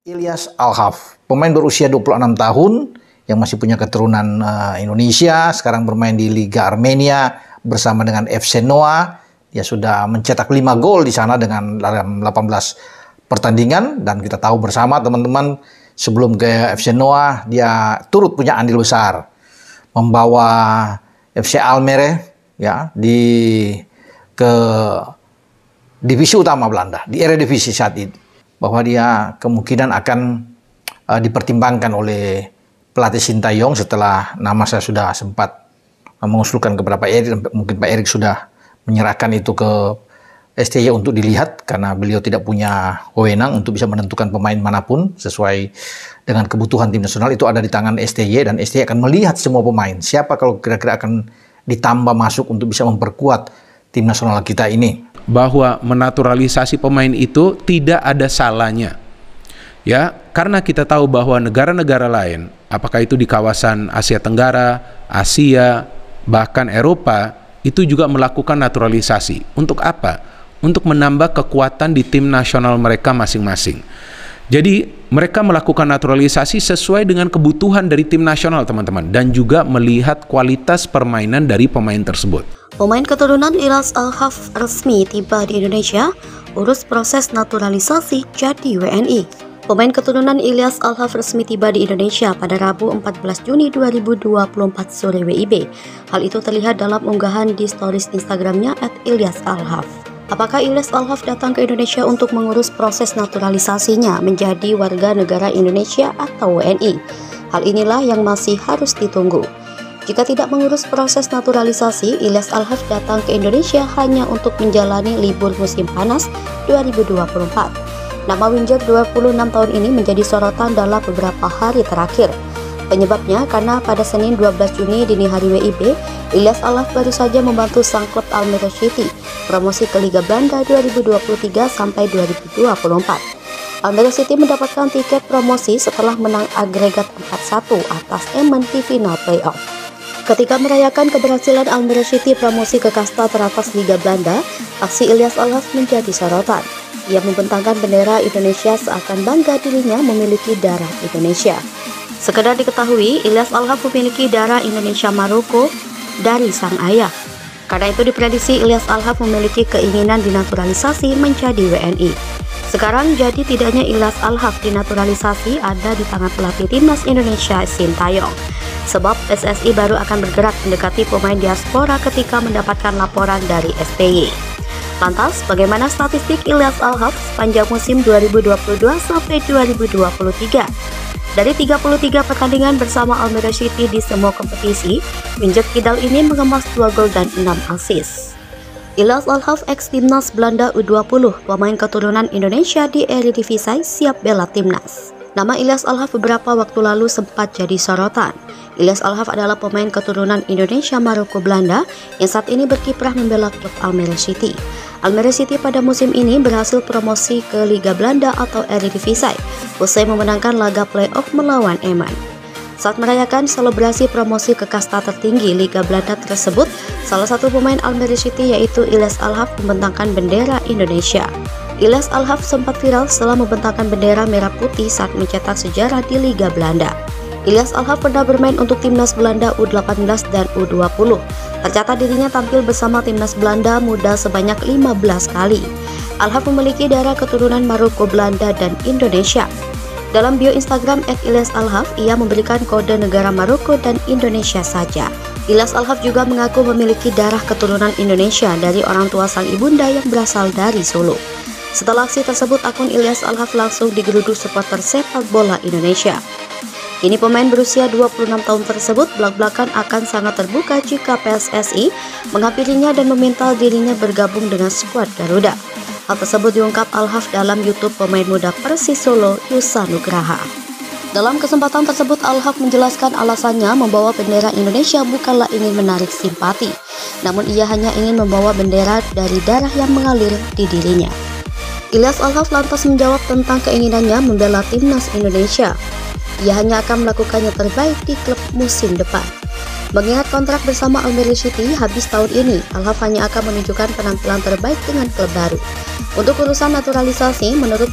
Ilyas Al-Haf, pemain berusia 26 tahun yang masih punya keturunan Indonesia, sekarang bermain di Liga Armenia bersama dengan FC Noah. Dia sudah mencetak 5 gol di sana dengan dalam 18 pertandingan, dan kita tahu bersama teman-teman, sebelum ke FC Noah dia turut punya andil besar membawa FC Almere ya ke divisi utama Belanda, di Eredivisie saat ini. Bahwa dia kemungkinan akan dipertimbangkan oleh pelatih Sintayong setelah nama saya sudah sempat mengusulkan kepada Pak Erik. Mungkin Pak Erik sudah menyerahkan itu ke STY untuk dilihat, karena beliau tidak punya wewenang untuk bisa menentukan pemain manapun sesuai dengan kebutuhan tim nasional. Itu ada di tangan STY, dan STY akan melihat semua pemain. Siapa kalau kira-kira akan ditambah masuk untuk bisa memperkuat tim nasional kita ini. Bahwa menaturalisasi pemain itu tidak ada salahnya, ya, karena kita tahu bahwa negara-negara lain, apakah itu di kawasan Asia Tenggara, Asia, bahkan Eropa, itu juga melakukan naturalisasi. Untuk apa? Untuk menambah kekuatan di tim nasional mereka masing-masing. Jadi mereka melakukan naturalisasi sesuai dengan kebutuhan dari tim nasional, teman-teman, dan juga melihat kualitas permainan dari pemain tersebut. Pemain keturunan Ilyas Al-Haf resmi tiba di Indonesia, urus proses naturalisasi jadi WNI. Pemain keturunan Ilyas Al-Haf resmi tiba di Indonesia pada Rabu 14 Juni 2024 sore WIB. Hal itu terlihat dalam unggahan di stories Instagramnya @Ilyas Al-Haf. Apakah Ilyas Al-Haf datang ke Indonesia untuk mengurus proses naturalisasinya menjadi warga negara Indonesia atau WNI? Hal inilah yang masih harus ditunggu. Jika tidak mengurus proses naturalisasi, Ilyas Al-Haf datang ke Indonesia hanya untuk menjalani libur musim panas 2024. Nama Winger 26 tahun ini menjadi sorotan dalam beberapa hari terakhir. Penyebabnya karena pada Senin 12 Juni dini hari WIB, Ilyas Al-Haf baru saja membantu sang klub Almere City promosi ke Liga Belanda 2023 sampai 2024. Almere City mendapatkan tiket promosi setelah menang agregat 4-1 atas Emmen di final playoff. Ketika merayakan keberhasilan Almere City promosi ke kasta teratas Liga Belanda, aksi Ilyas Al-Haf menjadi sorotan. Ia membentangkan bendera Indonesia seakan bangga dirinya memiliki darah Indonesia. Sekedar diketahui, Ilyas Al-Haf memiliki darah Indonesia Maroko dari sang ayah. Karena itu diprediksi Ilyas Al-Haf memiliki keinginan dinaturalisasi menjadi WNI. Sekarang jadi tidaknya Ilyas Al-Haf dinaturalisasi ada di tangan pelatih timnas Indonesia Sintayong. Sebab PSSI baru akan bergerak mendekati pemain diaspora ketika mendapatkan laporan dari STY. Lantas, bagaimana statistik Ilyas Al-Haf sepanjang musim 2022 sampai 2023? Dari 33 pertandingan bersama Almere City di semua kompetisi, Winger Kidal ini mengemas 2 gol dan 6 assist. Ilyas Al-Haf ex timnas Belanda U20, pemain keturunan Indonesia di Eredivisie siap bela timnas. Nama Ilyas Al-Haf beberapa waktu lalu sempat jadi sorotan. Ilyas Al-Haf adalah pemain keturunan Indonesia Maroko Belanda yang saat ini berkiprah membela klub Almere City. Almere City pada musim ini berhasil promosi ke Liga Belanda atau Eredivisie usai memenangkan laga playoff melawan Emmen. Saat merayakan selebrasi promosi ke kasta tertinggi Liga Belanda tersebut, salah satu pemain Almere City yaitu Ilyas Al-Haf membentangkan bendera Indonesia. Ilyas Al-Haf sempat viral setelah membentangkan bendera merah putih saat mencetak sejarah di Liga Belanda. Ilyas Al-Haf pernah bermain untuk timnas Belanda U18 dan U20. Tercatat dirinya tampil bersama timnas Belanda muda sebanyak 15 kali. Al-Haf memiliki darah keturunan Maroko, Belanda, dan Indonesia. Dalam bio Instagram @Ilyas Al-Haf, ia memberikan kode negara Maroko dan Indonesia saja. Ilyas Al-Haf juga mengaku memiliki darah keturunan Indonesia dari orang tua sang ibunda yang berasal dari Solo. Setelah aksi tersebut, akun Ilyas Al-Haf langsung digeruduk supporter sepak bola Indonesia. Kini pemain berusia 26 tahun tersebut belak-belakan akan sangat terbuka jika PSSI menghampirinya dan meminta dirinya bergabung dengan skuad Garuda. Hal tersebut diungkap Al-Haf dalam YouTube pemain muda Persis Solo, Yusa Nugraha. Dalam kesempatan tersebut, Al-Haf menjelaskan alasannya membawa bendera Indonesia bukanlah ingin menarik simpati, namun ia hanya ingin membawa bendera dari darah yang mengalir di dirinya. Ilyas Al-Haf lantas menjawab tentang keinginannya membela timnas Indonesia. Ia hanya akan melakukannya terbaik di klub musim depan. Mengingat kontrak bersama Almere City habis tahun ini, Al-Haf hanya akan menunjukkan penampilan terbaik dengan klub baru. Untuk urusan naturalisasi, menurut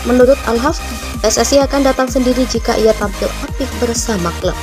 Menurut Al-Haf, PSSI akan datang sendiri jika ia tampil aktif bersama klub.